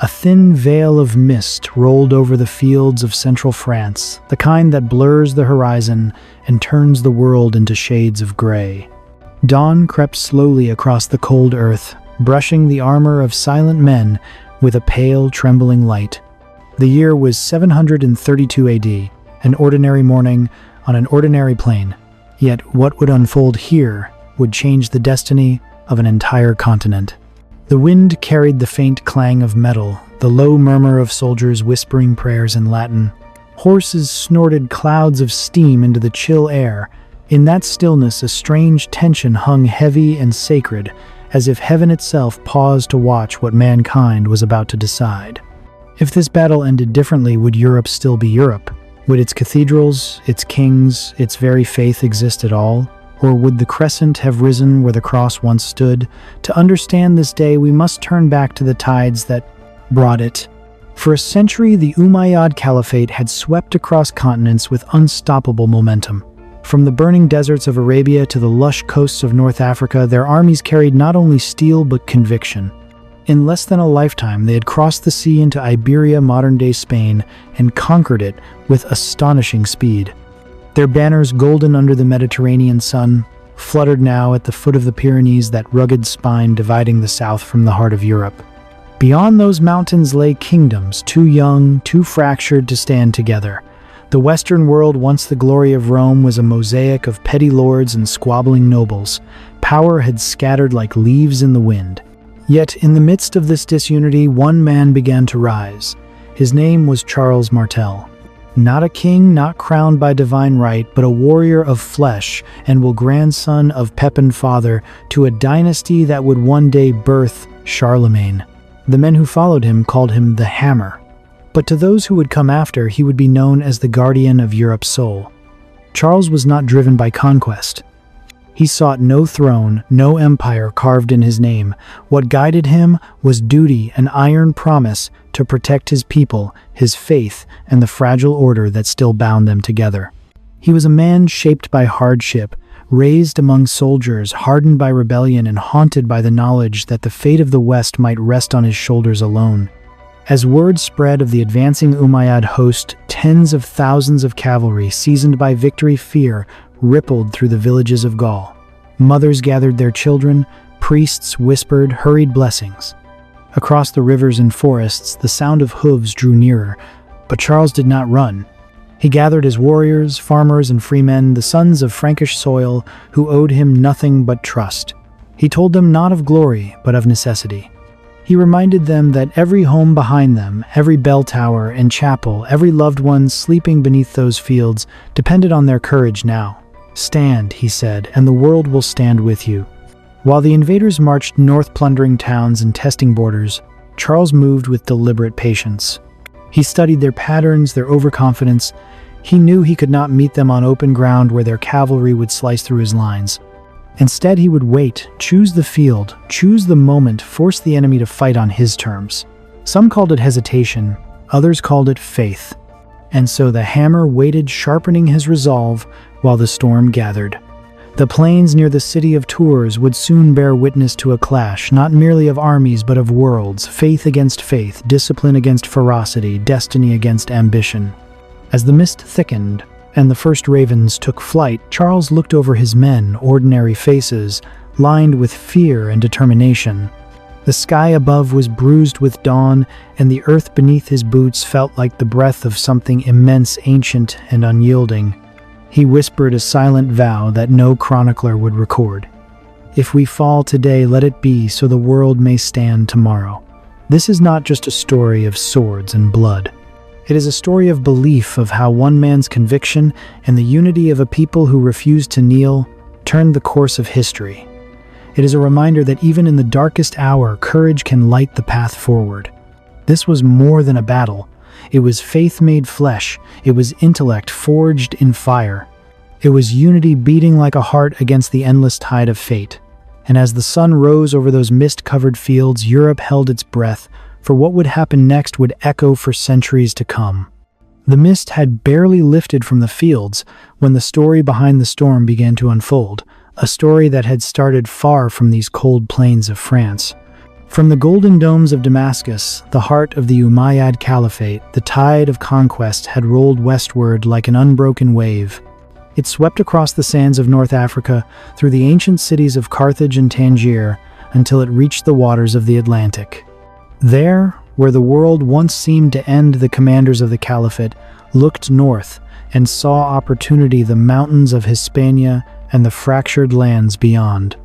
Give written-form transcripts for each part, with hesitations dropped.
A thin veil of mist rolled over the fields of central France, the kind that blurs the horizon and turns the world into shades of gray. Dawn crept slowly across the cold earth, brushing the armor of silent men with a pale, trembling light. The year was 732 AD, an ordinary morning on an ordinary plain. Yet what would unfold here would change the destiny of an entire continent. The wind carried the faint clang of metal, the low murmur of soldiers whispering prayers in Latin. Horses snorted clouds of steam into the chill air. In that stillness, a strange tension hung heavy and sacred, as if heaven itself paused to watch what mankind was about to decide. If this battle ended differently, would Europe still be Europe? Would its cathedrals, its kings, its very faith exist at all? Or would the crescent have risen where the cross once stood? To understand this day, we must turn back to the tides that brought it. For a century, the Umayyad Caliphate had swept across continents with unstoppable momentum. From the burning deserts of Arabia to the lush coasts of North Africa, their armies carried not only steel but conviction. In less than a lifetime, they had crossed the sea into Iberia, modern-day Spain, and conquered it with astonishing speed. Their banners, golden under the Mediterranean sun, fluttered now at the foot of the Pyrenees, that rugged spine dividing the south from the heart of Europe. Beyond those mountains lay kingdoms, too young, too fractured to stand together. The Western world, once the glory of Rome, was a mosaic of petty lords and squabbling nobles. Power had scattered like leaves in the wind. Yet, in the midst of this disunity, one man began to rise. His name was Charles Martel. Not a king, not crowned by divine right, but a warrior of flesh, and grandson of Pepin father to a dynasty that would one day birth Charlemagne. The men who followed him called him the Hammer. But to those who would come after, he would be known as the guardian of Europe's soul. Charles was not driven by conquest. He sought no throne, no empire carved in his name. What guided him was duty, an iron promise to protect his people, his faith, and the fragile order that still bound them together. He was a man shaped by hardship, raised among soldiers, hardened by rebellion, and haunted by the knowledge that the fate of the West might rest on his shoulders alone. As word spread of the advancing Umayyad host, tens of thousands of cavalry, seasoned by victory fear, rippled through the villages of Gaul. Mothers gathered their children, priests whispered hurried blessings. Across the rivers and forests, the sound of hooves drew nearer, but Charles did not run. He gathered his warriors, farmers, and freemen, the sons of Frankish soil, who owed him nothing but trust. He told them not of glory, but of necessity. He reminded them that every home behind them, every bell tower and chapel, every loved one sleeping beneath those fields, depended on their courage now. "Stand," he said, "and the world will stand with you." While the invaders marched north, plundering towns and testing borders, Charles moved with deliberate patience. He studied their patterns, their overconfidence. He knew he could not meet them on open ground where their cavalry would slice through his lines. Instead, he would wait, choose the field, choose the moment, force the enemy to fight on his terms. Some called it hesitation, others called it faith. And so the Hammer waited, sharpening his resolve while the storm gathered. The plains near the city of Tours would soon bear witness to a clash, not merely of armies but of worlds, faith against faith, discipline against ferocity, destiny against ambition. As the mist thickened and the first ravens took flight, Charles looked over his men, ordinary faces, lined with fear and determination. The sky above was bruised with dawn, and the earth beneath his boots felt like the breath of something immense, ancient, and unyielding. He whispered a silent vow that no chronicler would record. "If we fall today, let it be so the world may stand tomorrow." This is not just a story of swords and blood. It is a story of belief, of how one man's conviction and the unity of a people who refused to kneel turned the course of history. It is a reminder that even in the darkest hour, courage can light the path forward. This was more than a battle. It was faith made flesh. It was intellect forged in fire. It was unity beating like a heart against the endless tide of fate. And as the sun rose over those mist-covered fields, Europe held its breath, for what would happen next would echo for centuries to come. The mist had barely lifted from the fields when the story behind the storm began to unfold, a story that had started far from these cold plains of France. From the golden domes of Damascus, the heart of the Umayyad Caliphate, the tide of conquest had rolled westward like an unbroken wave. It swept across the sands of North Africa, through the ancient cities of Carthage and Tangier, until it reached the waters of the Atlantic. There, where the world once seemed to end, the commanders of the Caliphate looked north and saw opportunity, the mountains of Hispania and the fractured lands beyond.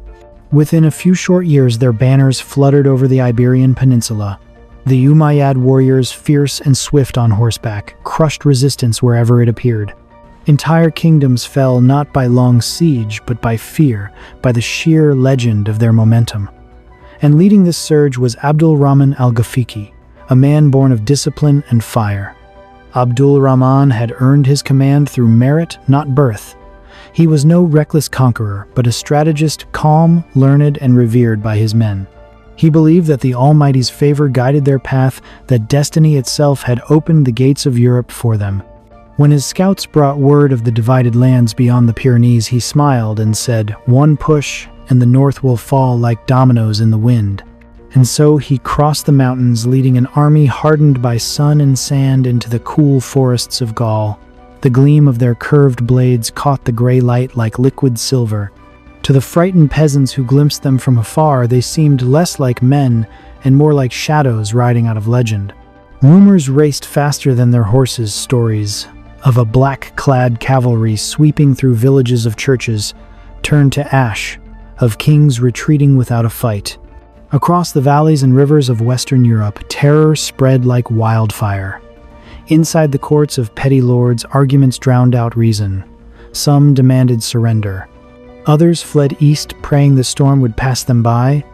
Within a few short years, their banners fluttered over the Iberian Peninsula. The Umayyad warriors, fierce and swift on horseback, crushed resistance wherever it appeared. Entire kingdoms fell not by long siege, but by fear, by the sheer legend of their momentum. And leading this surge was Abdul Rahman al-Ghafiqi, a man born of discipline and fire. Abdul Rahman had earned his command through merit, not birth. He was no reckless conqueror, but a strategist, calm, learned, and revered by his men. He believed that the Almighty's favor guided their path, that destiny itself had opened the gates of Europe for them. When his scouts brought word of the divided lands beyond the Pyrenees, he smiled and said, "One push, and the north will fall like dominoes in the wind." And so he crossed the mountains, leading an army hardened by sun and sand into the cool forests of Gaul. The gleam of their curved blades caught the gray light like liquid silver. To the frightened peasants who glimpsed them from afar, they seemed less like men and more like shadows riding out of legend. Rumors raced faster than their horses, stories of a black-clad cavalry sweeping through villages of churches turned to ash, of kings retreating without a fight. Across the valleys and rivers of Western Europe, terror spread like wildfire. Inside the courts of petty lords, arguments drowned out reason. Some demanded surrender. Others fled east, praying the storm would pass them by.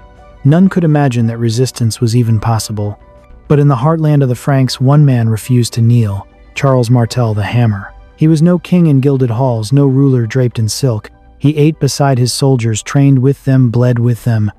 None could imagine that resistance was even possible. But in the heartland of the Franks, one man refused to kneel, Charles Martel the Hammer. He was no king in gilded halls, no ruler draped in silk. He ate beside his soldiers, trained with them, bled with them.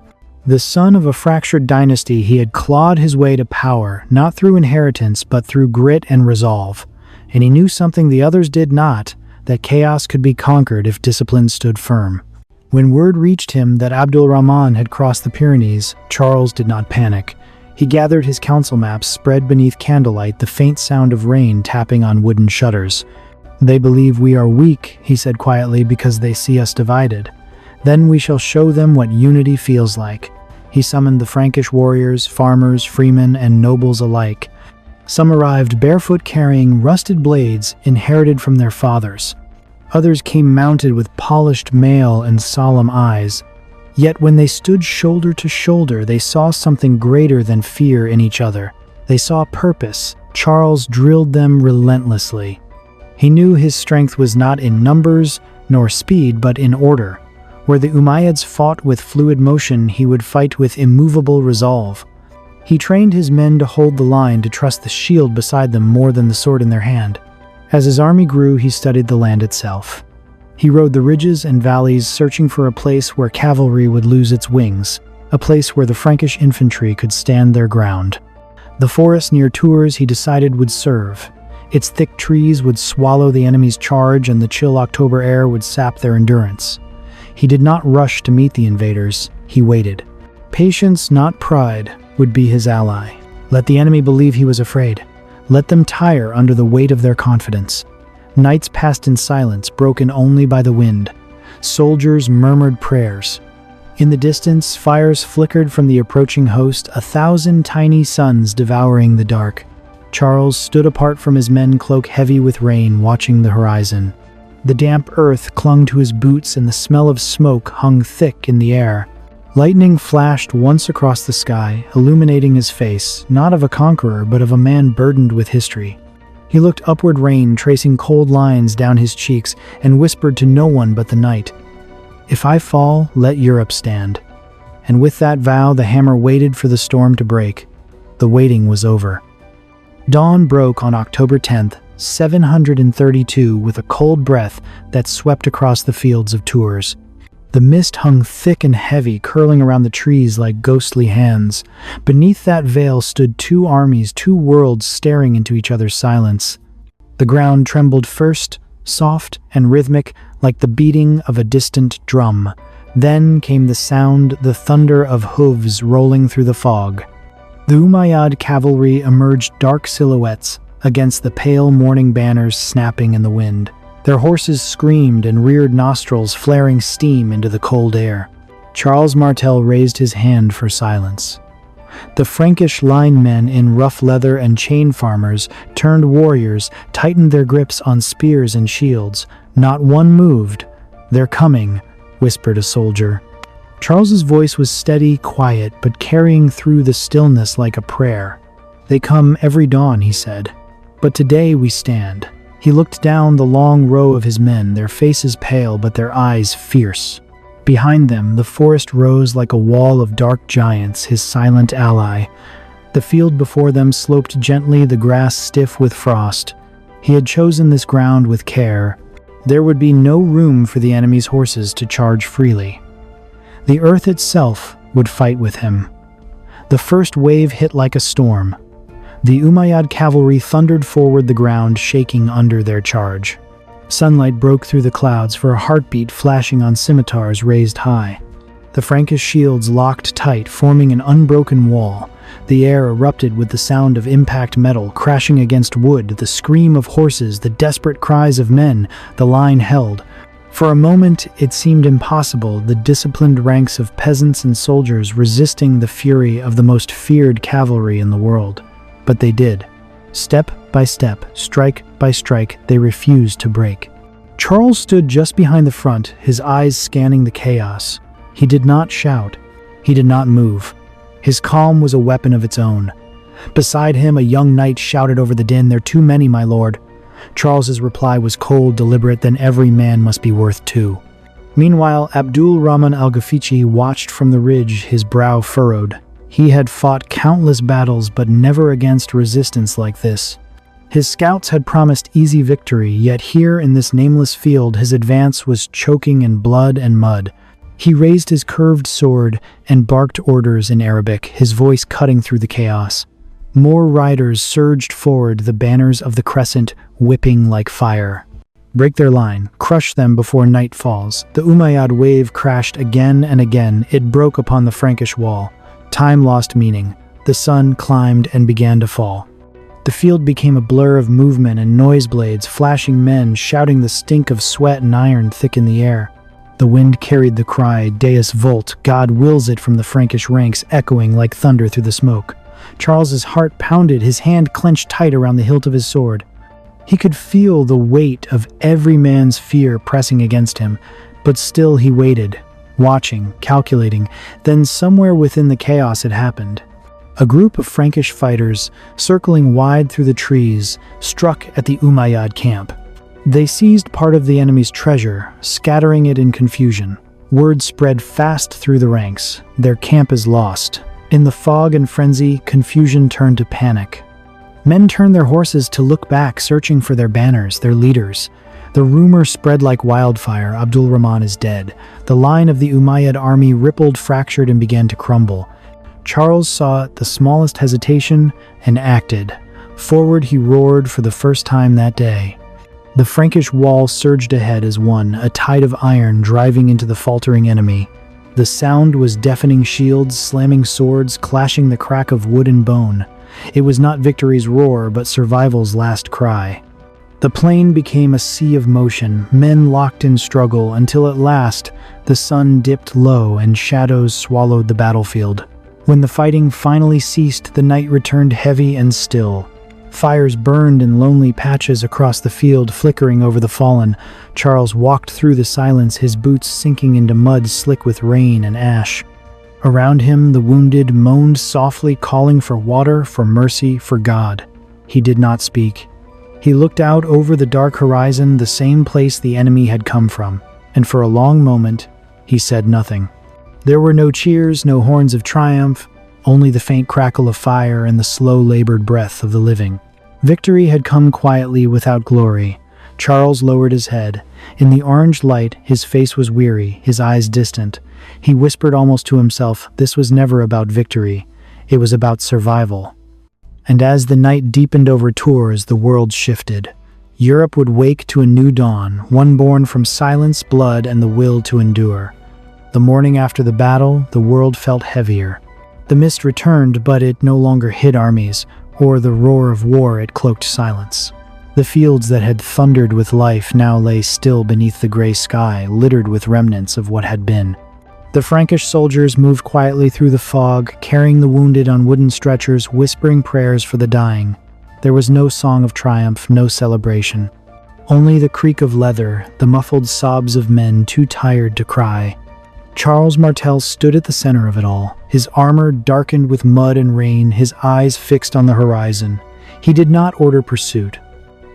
The son of a fractured dynasty, he had clawed his way to power, not through inheritance, but through grit and resolve. And he knew something the others did not, that chaos could be conquered if discipline stood firm. When word reached him that Abdul Rahman had crossed the Pyrenees, Charles did not panic. He gathered his council maps, spread beneath candlelight, the faint sound of rain tapping on wooden shutters. "They believe we are weak," he said quietly, "because they see us divided. Then we shall show them what unity feels like." He summoned the Frankish warriors, farmers, freemen, and nobles alike. Some arrived barefoot, carrying rusted blades inherited from their fathers. Others came mounted with polished mail and solemn eyes. Yet when they stood shoulder to shoulder, they saw something greater than fear in each other. They saw purpose. Charles drilled them relentlessly. He knew his strength was not in numbers nor speed, but in order. Where the Umayyads fought with fluid motion, he would fight with immovable resolve. He trained his men to hold the line, to trust the shield beside them more than the sword in their hand. As his army grew, he studied the land itself. He rode the ridges and valleys, searching for a place where cavalry would lose its wings, a place where the Frankish infantry could stand their ground. The forest near Tours, he decided, would serve. Its thick trees would swallow the enemy's charge, and the chill October air would sap their endurance. He did not rush to meet the invaders. He waited. Patience, not pride, would be his ally. Let the enemy believe he was afraid. Let them tire under the weight of their confidence. Nights passed in silence, broken only by the wind. Soldiers murmured prayers. In the distance, fires flickered from the approaching host, 1,000 tiny suns devouring the dark. Charles stood apart from his men, cloak heavy with rain, watching the horizon. The damp earth clung to his boots, and the smell of smoke hung thick in the air. Lightning flashed once across the sky, illuminating his face, not of a conqueror, but of a man burdened with history. He looked upward, rain tracing cold lines down his cheeks, and whispered to no one but the night, "If I fall, let Europe stand." And with that vow, the hammer waited for the storm to break. The waiting was over. Dawn broke on October 10th, 732, with a cold breath that swept across the fields of Tours. The mist hung thick and heavy, curling around the trees like ghostly hands. Beneath that veil stood two armies, two worlds staring into each other's silence. The ground trembled first, soft and rhythmic, like the beating of a distant drum. Then came the sound, the thunder of hooves rolling through the fog. The Umayyad cavalry emerged dark silhouettes against the pale morning banners snapping in the wind. Their horses screamed and reared nostrils flaring steam into the cold air. Charles Martel raised his hand for silence. The Frankish linemen in rough leather and chain farmers turned warriors, tightened their grips on spears and shields. Not one moved. "They're coming," whispered a soldier. Charles's voice was steady, quiet, but carrying through the stillness like a prayer. "They come every dawn," he said. "But today we stand." He looked down the long row of his men, their faces pale but their eyes fierce. Behind them, the forest rose like a wall of dark giants, his silent ally. The field before them sloped gently, the grass stiff with frost. He had chosen this ground with care. There would be no room for the enemy's horses to charge freely. The earth itself would fight with him. The first wave hit like a storm. The Umayyad cavalry thundered forward, the ground shaking under their charge. Sunlight broke through the clouds for a heartbeat flashing on scimitars raised high. The Frankish shields locked tight, forming an unbroken wall. The air erupted with the sound of impact metal crashing against wood, the scream of horses, the desperate cries of men. The line held. For a moment, it seemed impossible, the disciplined ranks of peasants and soldiers resisting the fury of the most feared cavalry in the world. But they did. Step by step, strike by strike, they refused to break. Charles stood just behind the front, his eyes scanning the chaos. He did not shout. He did not move. His calm was a weapon of its own. Beside him, a young knight shouted over the din, "There are too many, my lord." Charles's reply was cold, deliberate, "Then every man must be worth two." Meanwhile, Abdul Rahman al-Ghafiqi watched from the ridge, his brow furrowed. He had fought countless battles, but never against resistance like this. His scouts had promised easy victory, yet here in this nameless field his advance was choking in blood and mud. He raised his curved sword and barked orders in Arabic, his voice cutting through the chaos. More riders surged forward, the banners of the crescent whipping like fire. Break their line, crush them before night falls. The Umayyad wave crashed again and again. It broke upon the Frankish wall. Time lost meaning. The sun climbed and began to fall. The field became a blur of movement and noise blades, flashing men shouting, the stink of sweat and iron thick in the air. The wind carried the cry, Deus Vult, God wills it, from the Frankish ranks, echoing like thunder through the smoke. Charles's heart pounded, his hand clenched tight around the hilt of his sword. He could feel the weight of every man's fear pressing against him, but still he waited, watching, calculating. Then somewhere within the chaos it happened. A group of Frankish fighters, circling wide through the trees, struck at the Umayyad camp. They seized part of the enemy's treasure, scattering it in confusion. Word spread fast through the ranks. Their camp is lost. In the fog and frenzy, confusion turned to panic. Men turned their horses to look back, searching for their banners, their leaders. The rumor spread like wildfire, Abdul Rahman is dead. The line of the Umayyad army rippled, fractured, and began to crumble. Charles saw the smallest hesitation and acted. Forward he roared for the first time that day. The Frankish wall surged ahead as one, a tide of iron driving into the faltering enemy. The sound was deafening, shields, slamming swords, clashing, the crack of wood and bone. It was not victory's roar, but survival's last cry. The plain became a sea of motion, men locked in struggle, until at last the sun dipped low and shadows swallowed the battlefield. When the fighting finally ceased, the night returned heavy and still. Fires burned in lonely patches across the field, flickering over the fallen. Charles walked through the silence, his boots sinking into mud slick with rain and ash. Around him, the wounded moaned softly, calling for water, for mercy, for God. He did not speak. He looked out over the dark horizon, the same place the enemy had come from, and for a long moment, he said nothing. There were no cheers, no horns of triumph, only the faint crackle of fire and the slow, labored breath of the living. Victory had come quietly, without glory. Charles lowered his head. In the orange light, his face was weary, his eyes distant. He whispered almost to himself, this was never about victory. It was about survival. And as the night deepened over Tours, the world shifted. Europe would wake to a new dawn, one born from silence, blood, and the will to endure. The morning after the battle, the world felt heavier. The mist returned, but it no longer hid armies, or the roar of war it cloaked silence. The fields that had thundered with life now lay still beneath the gray sky, littered with remnants of what had been. The Frankish soldiers moved quietly through the fog, carrying the wounded on wooden stretchers, whispering prayers for the dying. There was no song of triumph, no celebration. Only the creak of leather, the muffled sobs of men too tired to cry. Charles Martel stood at the center of it all, his armor darkened with mud and rain, his eyes fixed on the horizon. He did not order pursuit.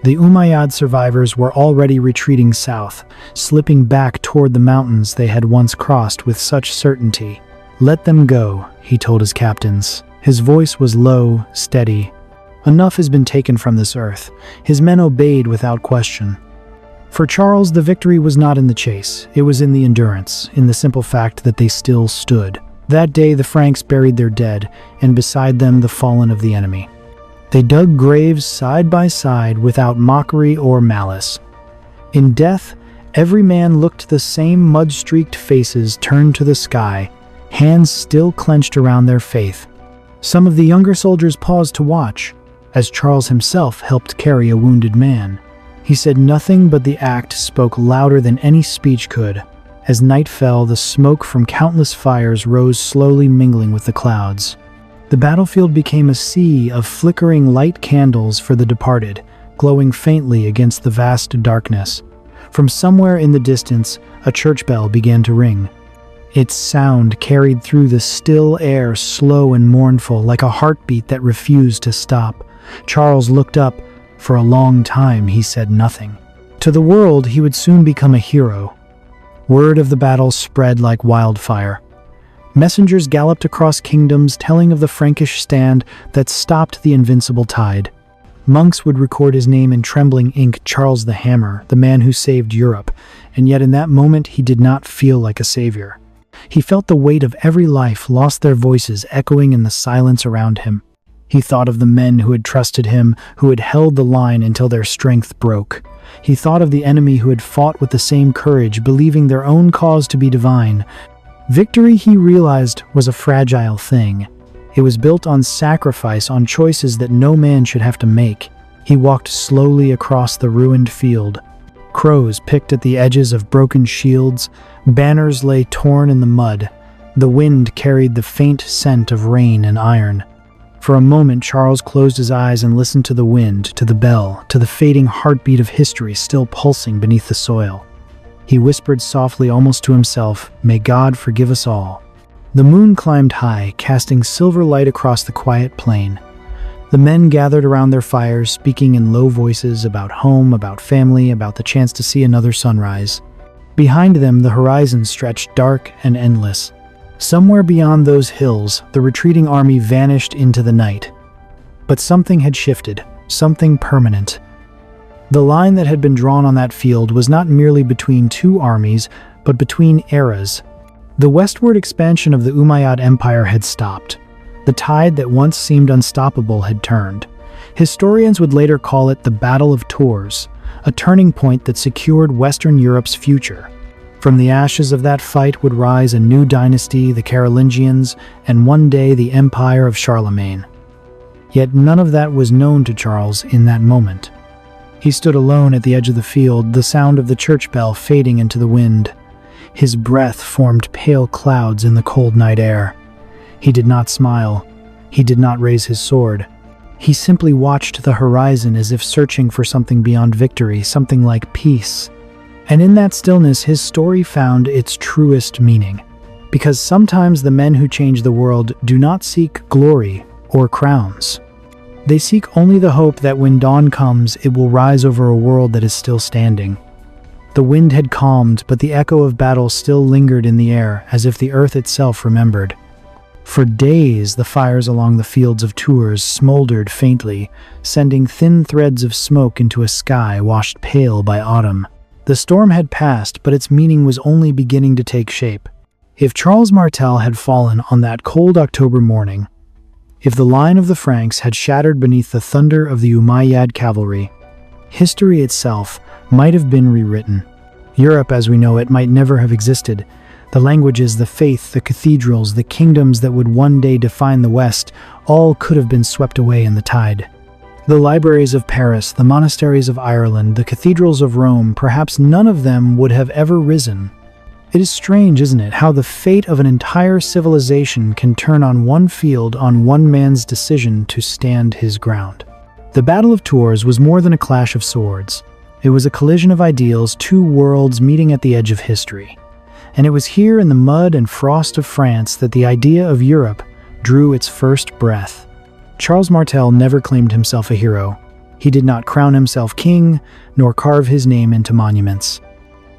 The Umayyad survivors were already retreating south, slipping back toward the mountains they had once crossed with such certainty. "Let them go," he told his captains. His voice was low, steady. "Enough has been taken from this earth." His men obeyed without question. For Charles, the victory was not in the chase. It was in the endurance, in the simple fact that they still stood. That day the Franks buried their dead, and beside them the fallen of the enemy. They dug graves side by side without mockery or malice. In death, every man looked the same mud-streaked faces turned to the sky, hands still clenched around their faith. Some of the younger soldiers paused to watch, as Charles himself helped carry a wounded man. He said nothing, but the act spoke louder than any speech could. As night fell, the smoke from countless fires rose slowly, mingling with the clouds. The battlefield became a sea of flickering light candles for the departed, glowing faintly against the vast darkness. From somewhere in the distance, a church bell began to ring. Its sound carried through the still air, slow and mournful, like a heartbeat that refused to stop. Charles looked up. For a long time, he said nothing. To the world, he would soon become a hero. Word of the battle spread like wildfire. Messengers galloped across kingdoms, telling of the Frankish stand that stopped the invincible tide. Monks would record his name in trembling ink, Charles the Hammer, the man who saved Europe, and yet in that moment he did not feel like a savior. He felt the weight of every life lost their voices echoing in the silence around him. He thought of the men who had trusted him, who had held the line until their strength broke. He thought of the enemy who had fought with the same courage, believing their own cause to be divine. Victory, he realized, was a fragile thing. It was built on sacrifice, on choices that no man should have to make. He walked slowly across the ruined field. Crows picked at the edges of broken shields. Banners lay torn in the mud. The wind carried the faint scent of rain and iron. For a moment, Charles closed his eyes and listened to the wind, to the bell, to the fading heartbeat of history still pulsing beneath the soil. He whispered softly, almost to himself, "May God forgive us all." The moon climbed high, casting silver light across the quiet plain. The men gathered around their fires, speaking in low voices about home, about family, about the chance to see another sunrise. Behind them, the horizon stretched dark and endless. Somewhere beyond those hills, the retreating army vanished into the night. But something had shifted, something permanent. The line that had been drawn on that field was not merely between two armies, but between eras. The westward expansion of the Umayyad Empire had stopped. The tide that once seemed unstoppable had turned. Historians would later call it the Battle of Tours, a turning point that secured Western Europe's future. From the ashes of that fight would rise a new dynasty, the Carolingians, and one day the Empire of Charlemagne. Yet none of that was known to Charles in that moment. He stood alone at the edge of the field, the sound of the church bell fading into the wind. His breath formed pale clouds in the cold night air. He did not smile. He did not raise his sword. He simply watched the horizon as if searching for something beyond victory, something like peace. And in that stillness, his story found its truest meaning. Because sometimes the men who change the world do not seek glory or crowns. They seek only the hope that when dawn comes, it will rise over a world that is still standing. The wind had calmed, but the echo of battle still lingered in the air, as if the earth itself remembered. For days, the fires along the fields of Tours smoldered faintly, sending thin threads of smoke into a sky washed pale by autumn. The storm had passed, but its meaning was only beginning to take shape. If Charles Martel had fallen on that cold October morning, if the line of the Franks had shattered beneath the thunder of the Umayyad cavalry, history itself might have been rewritten. Europe as we know it might never have existed. The languages, the faith, the cathedrals, the kingdoms that would one day define the West, all could have been swept away in the tide. The libraries of Paris, the monasteries of Ireland, the cathedrals of Rome, perhaps none of them would have ever risen. It is strange, isn't it, how the fate of an entire civilization can turn on one field, on one man's decision to stand his ground. The Battle of Tours was more than a clash of swords. It was a collision of ideals, two worlds meeting at the edge of history. And it was here in the mud and frost of France that the idea of Europe drew its first breath. Charles Martel never claimed himself a hero. He did not crown himself king, nor carve his name into monuments.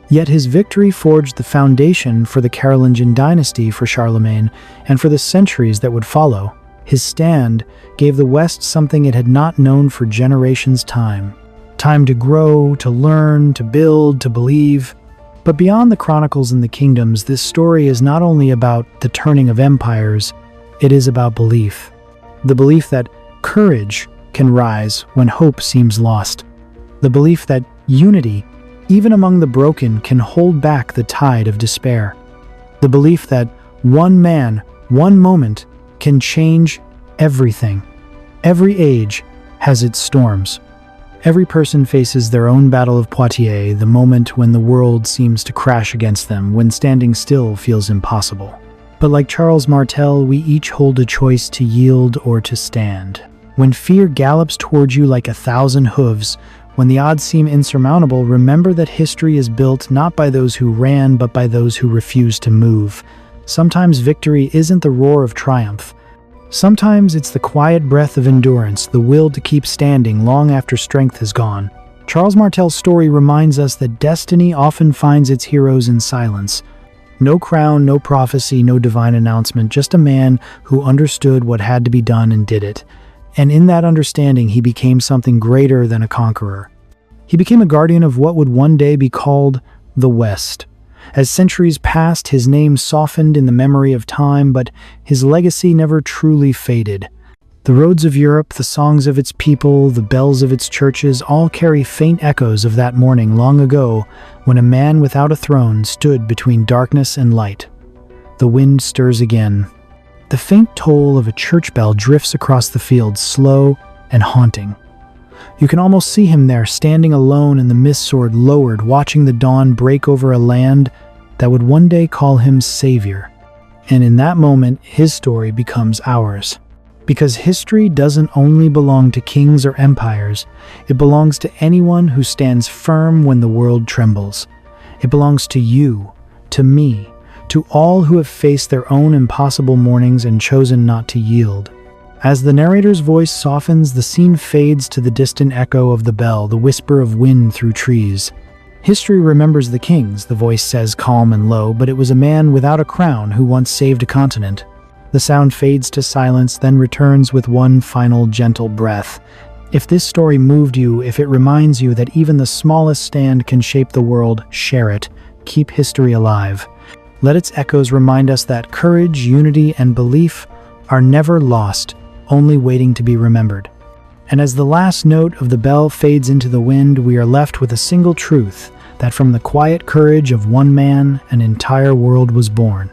Yet his victory forged the foundation for the Carolingian dynasty for Charlemagne and for the centuries that would follow. His stand gave the West something it had not known for generations' time. Time to grow, to learn, to build, to believe. But beyond the chronicles and the kingdoms, this story is not only about the turning of empires, it is about belief. The belief that courage can rise when hope seems lost. The belief that unity, even among the broken, can hold back the tide of despair. The belief that one man, one moment, can change everything. Every age has its storms. Every person faces their own battle of Poitiers, the moment when the world seems to crash against them, when standing still feels impossible. But like Charles Martel, we each hold a choice to yield or to stand. When fear gallops towards you like 1,000 hooves, when the odds seem insurmountable, remember that history is built not by those who ran, but by those who refused to move. Sometimes victory isn't the roar of triumph. Sometimes it's the quiet breath of endurance, the will to keep standing long after strength has gone. Charles Martel's story reminds us that destiny often finds its heroes in silence. No crown, no prophecy, no divine announcement, just a man who understood what had to be done and did it. And in that understanding, he became something greater than a conqueror. He became a guardian of what would one day be called the West. As centuries passed, his name softened in the memory of time, but his legacy never truly faded. The roads of Europe, the songs of its people, the bells of its churches all carry faint echoes of that morning long ago when a man without a throne stood between darkness and light. The wind stirs again. The faint toll of a church bell drifts across the field, slow and haunting. You can almost see him there, standing alone in the mist sword lowered, watching the dawn break over a land that would one day call him savior. And in that moment, his story becomes ours. Because history doesn't only belong to kings or empires, it belongs to anyone who stands firm when the world trembles. It belongs to you, to me, to all who have faced their own impossible mornings and chosen not to yield. As the narrator's voice softens, the scene fades to the distant echo of the bell, the whisper of wind through trees. History remembers the kings, the voice says calm and low, but it was a man without a crown who once saved a continent. The sound fades to silence, then returns with one final gentle breath. If this story moved you, if it reminds you that even the smallest stand can shape the world, share it. Keep history alive. Let its echoes remind us that courage, unity, and belief are never lost, only waiting to be remembered. And as the last note of the bell fades into the wind, we are left with a single truth, that from the quiet courage of one man, an entire world was born.